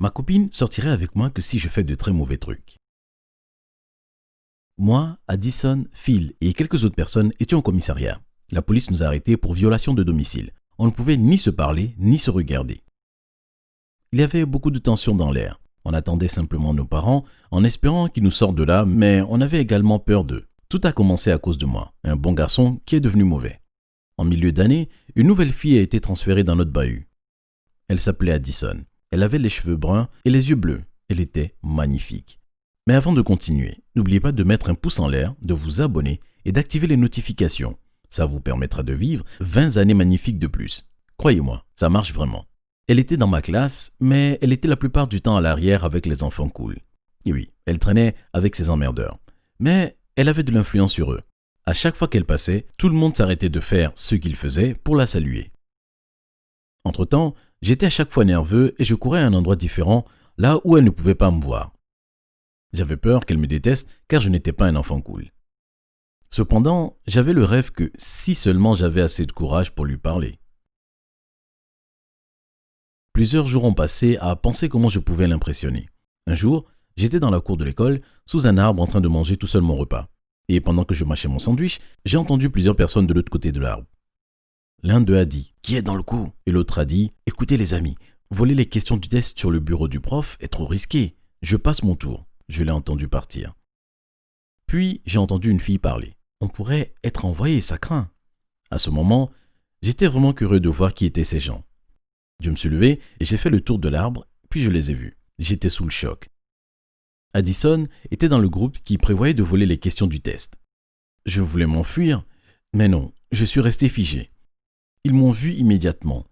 Ma copine sortirait avec moi que si je fais de très mauvais trucs. Moi, Addison, Phil et quelques autres personnes étions au commissariat. La police nous a arrêtés pour violation de domicile. On ne pouvait ni se parler, ni se regarder. Il y avait beaucoup de tension dans l'air. On attendait simplement nos parents en espérant qu'ils nous sortent de là, mais on avait également peur d'eux. Tout a commencé à cause de moi, un bon garçon qui est devenu mauvais. En milieu d'année, une nouvelle fille a été transférée dans notre bahut. Elle s'appelait Addison. Elle avait les cheveux bruns et les yeux bleus. Elle était magnifique. Mais avant de continuer, n'oubliez pas de mettre un pouce en l'air, de vous abonner et d'activer les notifications. Ça vous permettra de vivre 20 années magnifiques de plus. Croyez-moi, ça marche vraiment. Elle était dans ma classe, mais elle était la plupart du temps à l'arrière avec les enfants cool. Et oui, elle traînait avec ses emmerdeurs. Mais elle avait de l'influence sur eux. À chaque fois qu'elle passait, tout le monde s'arrêtait de faire ce qu'il faisait pour la saluer. Entre-temps, j'étais à chaque fois nerveux et je courais à un endroit différent, là où elle ne pouvait pas me voir. J'avais peur qu'elle me déteste car je n'étais pas un enfant cool. Cependant, j'avais le rêve que si seulement j'avais assez de courage pour lui parler. Plusieurs jours ont passé à penser comment je pouvais l'impressionner. Un jour, j'étais dans la cour de l'école, sous un arbre en train de manger tout seul mon repas. Et pendant que je mâchais mon sandwich, j'ai entendu plusieurs personnes de l'autre côté de l'arbre. L'un d'eux a dit « Qui est dans le coup ?» Et l'autre a dit « Écoutez les amis, voler les questions du test sur le bureau du prof est trop risqué. Je passe mon tour. » Je l'ai entendu partir. Puis, j'ai entendu une fille parler. On pourrait être envoyé, ça craint. À ce moment, j'étais vraiment curieux de voir qui étaient ces gens. Je me suis levé et j'ai fait le tour de l'arbre, puis je les ai vus. J'étais sous le choc. Addison était dans le groupe qui prévoyait de voler les questions du test. Je voulais m'enfuir, mais non, je suis resté figé. Ils m'ont vu immédiatement.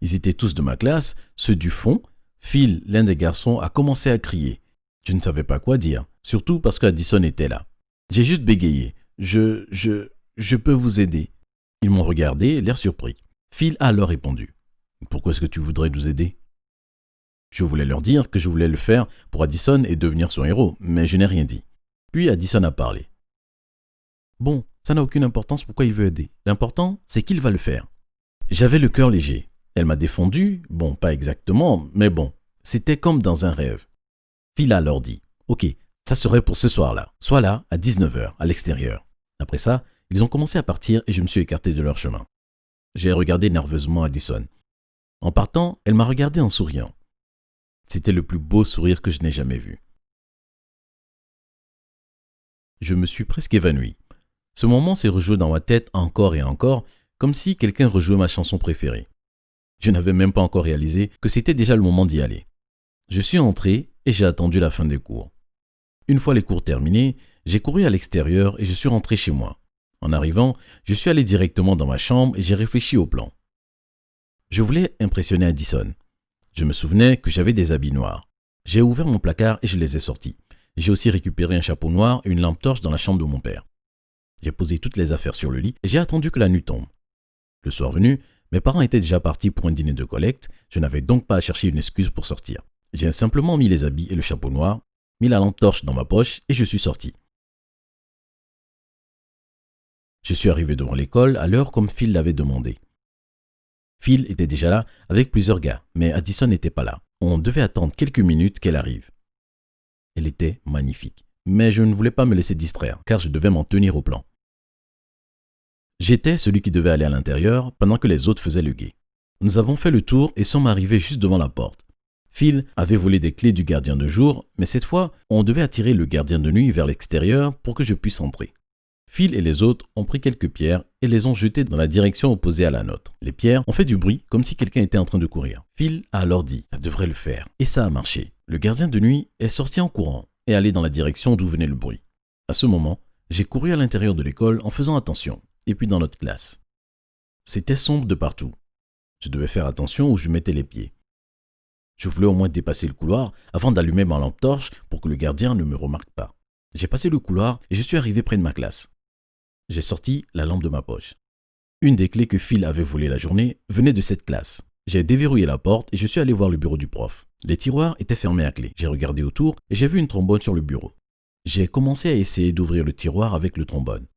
Ils étaient tous de ma classe, ceux du fond. Phil, l'un des garçons, a commencé à crier. Je ne savais pas quoi dire, surtout parce qu'Addison était là. J'ai juste bégayé. Je peux vous aider. Ils m'ont regardé, l'air surpris. Phil a alors répondu. Pourquoi est-ce que tu voudrais nous aider? Je voulais leur dire que je voulais le faire pour Addison et devenir son héros, mais je n'ai rien dit. Puis Addison a parlé. Bon, ça n'a aucune importance pourquoi il veut aider. L'important, c'est qu'il va le faire. J'avais le cœur léger. Elle m'a défendu, bon, pas exactement, mais bon, c'était comme dans un rêve. Phil a alors dit, « Ok, ça serait pour ce soir-là. Sois là à 19h, à l'extérieur. » Après ça, ils ont commencé à partir et je me suis écarté de leur chemin. J'ai regardé nerveusement Addison. En partant, elle m'a regardé en souriant. C'était le plus beau sourire que je n'ai jamais vu. Je me suis presque évanoui. Ce moment s'est rejoué dans ma tête encore et encore, comme si quelqu'un rejouait ma chanson préférée. Je n'avais même pas encore réalisé que c'était déjà le moment d'y aller. Je suis entré et j'ai attendu la fin des cours. Une fois les cours terminés, j'ai couru à l'extérieur et je suis rentré chez moi. En arrivant, je suis allé directement dans ma chambre et j'ai réfléchi au plan. Je voulais impressionner Addison. Je me souvenais que j'avais des habits noirs. J'ai ouvert mon placard et je les ai sortis. J'ai aussi récupéré un chapeau noir et une lampe torche dans la chambre de mon père. J'ai posé toutes les affaires sur le lit et j'ai attendu que la nuit tombe. Le soir venu, mes parents étaient déjà partis pour un dîner de collecte, je n'avais donc pas à chercher une excuse pour sortir. J'ai simplement mis les habits et le chapeau noir, mis la lampe torche dans ma poche et je suis sorti. Je suis arrivé devant l'école à l'heure comme Phil l'avait demandé. Phil était déjà là avec plusieurs gars, mais Addison n'était pas là. On devait attendre quelques minutes qu'elle arrive. Elle était magnifique, mais je ne voulais pas me laisser distraire car je devais m'en tenir au plan. J'étais celui qui devait aller à l'intérieur pendant que les autres faisaient le guet. Nous avons fait le tour et sommes arrivés juste devant la porte. Phil avait volé des clés du gardien de jour, mais cette fois, on devait attirer le gardien de nuit vers l'extérieur pour que je puisse entrer. Phil et les autres ont pris quelques pierres et les ont jetées dans la direction opposée à la nôtre. Les pierres ont fait du bruit comme si quelqu'un était en train de courir. Phil a alors dit « Ça devrait le faire » et ça a marché. Le gardien de nuit est sorti en courant et allé dans la direction d'où venait le bruit. À ce moment, j'ai couru à l'intérieur de l'école en faisant attention, et puis dans notre classe. C'était sombre de partout. Je devais faire attention où je mettais les pieds. Je voulais au moins dépasser le couloir avant d'allumer ma lampe torche pour que le gardien ne me remarque pas. J'ai passé le couloir et je suis arrivé près de ma classe. J'ai sorti la lampe de ma poche. Une des clés que Phil avait volées la journée venait de cette classe. J'ai déverrouillé la porte et je suis allé voir le bureau du prof. Les tiroirs étaient fermés à clé. J'ai regardé autour et j'ai vu une trombone sur le bureau. J'ai commencé à essayer d'ouvrir le tiroir avec le trombone.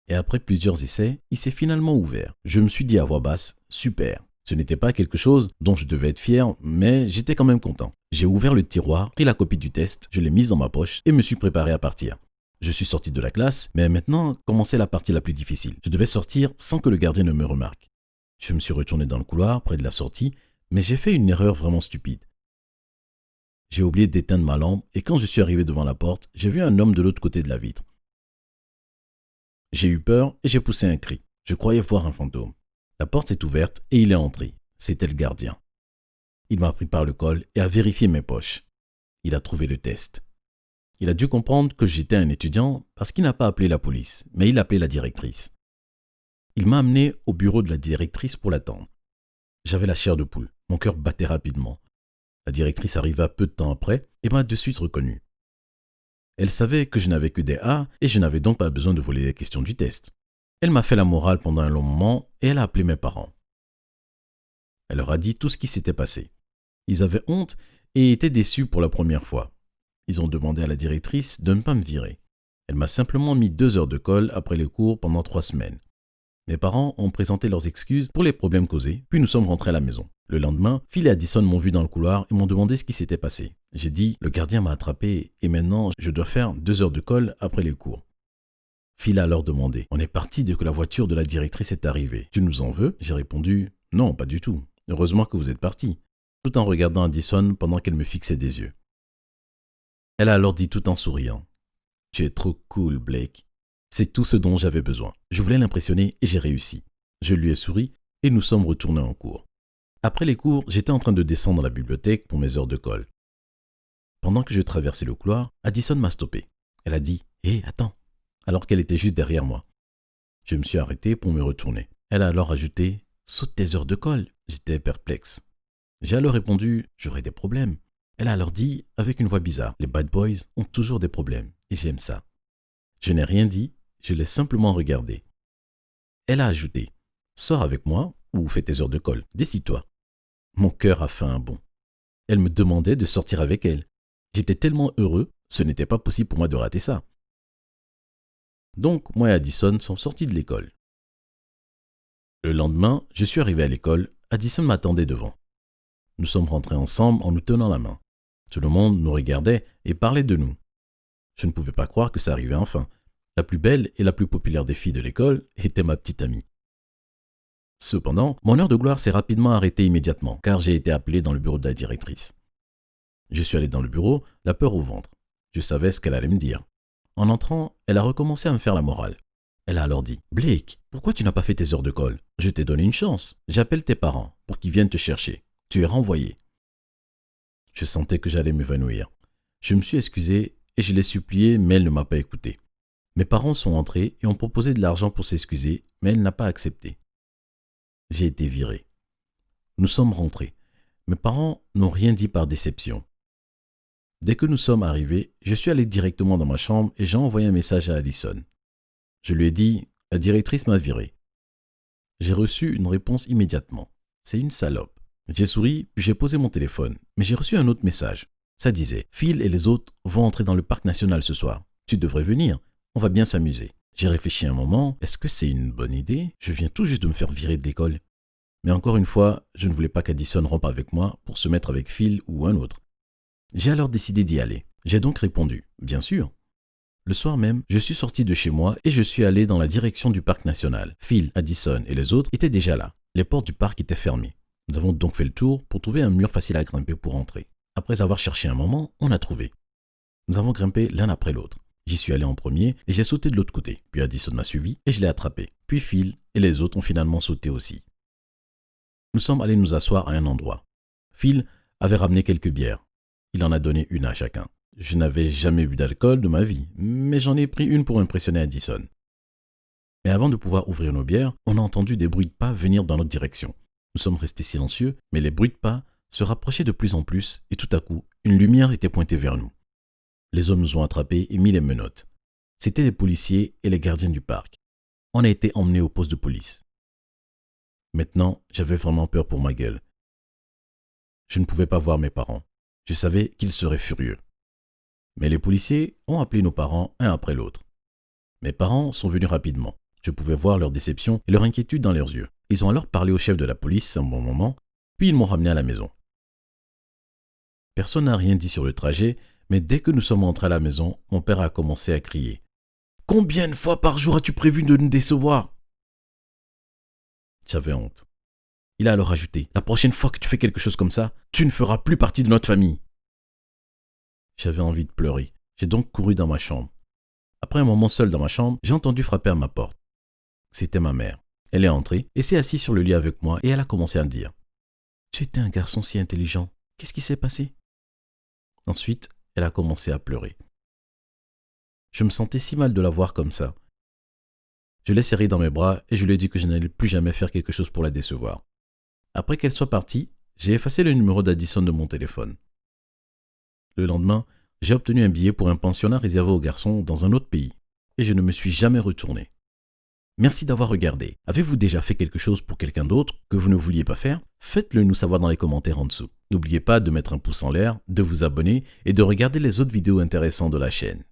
Et après plusieurs essais, il s'est finalement ouvert. Je me suis dit à voix basse, super. Ce n'était pas quelque chose dont je devais être fier, mais j'étais quand même content. J'ai ouvert le tiroir, pris la copie du test, je l'ai mise dans ma poche et me suis préparé à partir. Je suis sorti de la classe, mais maintenant commençait la partie la plus difficile. Je devais sortir sans que le gardien ne me remarque. Je me suis retourné dans le couloir près de la sortie, mais j'ai fait une erreur vraiment stupide. J'ai oublié d'éteindre ma lampe et quand je suis arrivé devant la porte, j'ai vu un homme de l'autre côté de la vitre. J'ai eu peur et j'ai poussé un cri. Je croyais voir un fantôme. La porte s'est ouverte et il est entré. C'était le gardien. Il m'a pris par le col et a vérifié mes poches. Il a trouvé le test. Il a dû comprendre que j'étais un étudiant parce qu'il n'a pas appelé la police, mais il a appelé la directrice. Il m'a amené au bureau de la directrice pour l'attendre. J'avais la chair de poule. Mon cœur battait rapidement. La directrice arriva peu de temps après et m'a de suite reconnu. Elle savait que je n'avais que des A et je n'avais donc pas besoin de voler les questions du test. Elle m'a fait la morale pendant un long moment et elle a appelé mes parents. Elle leur a dit tout ce qui s'était passé. Ils avaient honte et étaient déçus pour la première fois. Ils ont demandé à la directrice de ne pas me virer. Elle m'a simplement mis 2 heures de colle après les cours pendant 3 semaines. Mes parents ont présenté leurs excuses pour les problèmes causés, puis nous sommes rentrés à la maison. Le lendemain, Phil et Addison m'ont vu dans le couloir et m'ont demandé ce qui s'était passé. J'ai dit, le gardien m'a attrapé et maintenant je dois faire 2 heures de colle après les cours. Phil a alors demandé, on est parti dès que la voiture de la directrice est arrivée. Tu nous en veux? J'ai répondu, non, pas du tout. Heureusement que vous êtes parti, tout en regardant Addison pendant qu'elle me fixait des yeux. Elle a alors dit tout en souriant, tu es trop cool, Blake. C'est tout ce dont j'avais besoin. Je voulais l'impressionner et j'ai réussi. Je lui ai souri et nous sommes retournés en cours. Après les cours, j'étais en train de descendre à la bibliothèque pour mes heures de colle. Pendant que je traversais le couloir, Addison m'a stoppé. Elle a dit « Hé, attends !» alors qu'elle était juste derrière moi. Je me suis arrêté pour me retourner. Elle a alors ajouté « Saute tes heures de colle !» J'étais perplexe. J'ai alors répondu « J'aurai des problèmes !» Elle a alors dit avec une voix bizarre « Les bad boys ont toujours des problèmes et j'aime ça. » Je n'ai rien dit, je l'ai simplement regardé. Elle a ajouté « Sors avec moi ou fais tes heures de colle, décide-toi. » Mon cœur a fait un bond. Elle me demandait de sortir avec elle. J'étais tellement heureux, ce n'était pas possible pour moi de rater ça. Donc, moi et Addison sommes sortis de l'école. Le lendemain, je suis arrivé à l'école, Addison m'attendait devant. Nous sommes rentrés ensemble en nous tenant la main. Tout le monde nous regardait et parlait de nous. Je ne pouvais pas croire que ça arrivait enfin. La plus belle et la plus populaire des filles de l'école était ma petite amie. Cependant, mon heure de gloire s'est rapidement arrêtée immédiatement, car j'ai été appelé dans le bureau de la directrice. Je suis allé dans le bureau, la peur au ventre. Je savais ce qu'elle allait me dire. En entrant, elle a recommencé à me faire la morale. Elle a alors dit « Blake, pourquoi tu n'as pas fait tes heures de colle? Je t'ai donné une chance. J'appelle tes parents pour qu'ils viennent te chercher. Tu es renvoyé. » Je sentais que j'allais m'évanouir. Je me suis excusé et je l'ai supplié, mais elle ne m'a pas écouté. Mes parents sont entrés et ont proposé de l'argent pour s'excuser, mais elle n'a pas accepté. J'ai été viré. Nous sommes rentrés. Mes parents n'ont rien dit par déception. Dès que nous sommes arrivés, je suis allé directement dans ma chambre et j'ai envoyé un message à Addison. Je lui ai dit « La directrice m'a viré ». J'ai reçu une réponse immédiatement. C'est une salope. J'ai souri, puis j'ai posé mon téléphone, mais j'ai reçu un autre message. Ça disait « Phil et les autres vont entrer dans le parc national ce soir. Tu devrais venir. On va bien s'amuser. » J'ai réfléchi un moment. Est-ce que c'est une bonne idée? Je viens tout juste de me faire virer de l'école. Mais encore une fois, je ne voulais pas qu'Addison rompe avec moi pour se mettre avec Phil ou un autre. J'ai alors décidé d'y aller. J'ai donc répondu « Bien sûr ». Le soir même, je suis sorti de chez moi et je suis allé dans la direction du parc national. Phil, Addison et les autres étaient déjà là. Les portes du parc étaient fermées. Nous avons donc fait le tour pour trouver un mur facile à grimper pour entrer. Après avoir cherché un moment, on a trouvé. Nous avons grimpé l'un après l'autre. J'y suis allé en premier et j'ai sauté de l'autre côté. Puis Addison m'a suivi et je l'ai attrapé. Puis Phil et les autres ont finalement sauté aussi. Nous sommes allés nous asseoir à un endroit. Phil avait ramené quelques bières. Il en a donné une à chacun. Je n'avais jamais bu d'alcool de ma vie, mais j'en ai pris une pour impressionner Addison. Mais avant de pouvoir ouvrir nos bières, on a entendu des bruits de pas venir dans notre direction. Nous sommes restés silencieux, mais les bruits de pas se rapprochaient de plus en plus et tout à coup, une lumière était pointée vers nous. Les hommes nous ont attrapés et mis les menottes. C'étaient les policiers et les gardiens du parc. On a été emmenés au poste de police. Maintenant, j'avais vraiment peur pour ma gueule. Je ne pouvais pas voir mes parents. Je savais qu'ils seraient furieux. Mais les policiers ont appelé nos parents un après l'autre. Mes parents sont venus rapidement. Je pouvais voir leur déception et leur inquiétude dans leurs yeux. Ils ont alors parlé au chef de la police un bon moment, puis ils m'ont ramené à la maison. Personne n'a rien dit sur le trajet, mais dès que nous sommes rentrés à la maison, mon père a commencé à crier. « Combien de fois par jour as-tu prévu de nous décevoir ?» J'avais honte. Il a alors ajouté « La prochaine fois que tu fais quelque chose comme ça, tu ne feras plus partie de notre famille. » J'avais envie de pleurer. J'ai donc couru dans ma chambre. Après un moment seul dans ma chambre, j'ai entendu frapper à ma porte. C'était ma mère. Elle est entrée et s'est assise sur le lit avec moi et elle a commencé à me dire « Tu étais un garçon si intelligent. Qu'est-ce qui s'est passé ?» Ensuite, elle a commencé à pleurer. Je me sentais si mal de la voir comme ça. Je l'ai serrée dans mes bras et je lui ai dit que je n'allais plus jamais faire quelque chose pour la décevoir. Après qu'elle soit partie, j'ai effacé le numéro d'Addison de mon téléphone. Le lendemain, j'ai obtenu un billet pour un pensionnat réservé aux garçons dans un autre pays et je ne me suis jamais retourné. Merci d'avoir regardé. Avez-vous déjà fait quelque chose pour quelqu'un d'autre que vous ne vouliez pas faire? Faites-le nous savoir dans les commentaires en dessous. N'oubliez pas de mettre un pouce en l'air, de vous abonner et de regarder les autres vidéos intéressantes de la chaîne.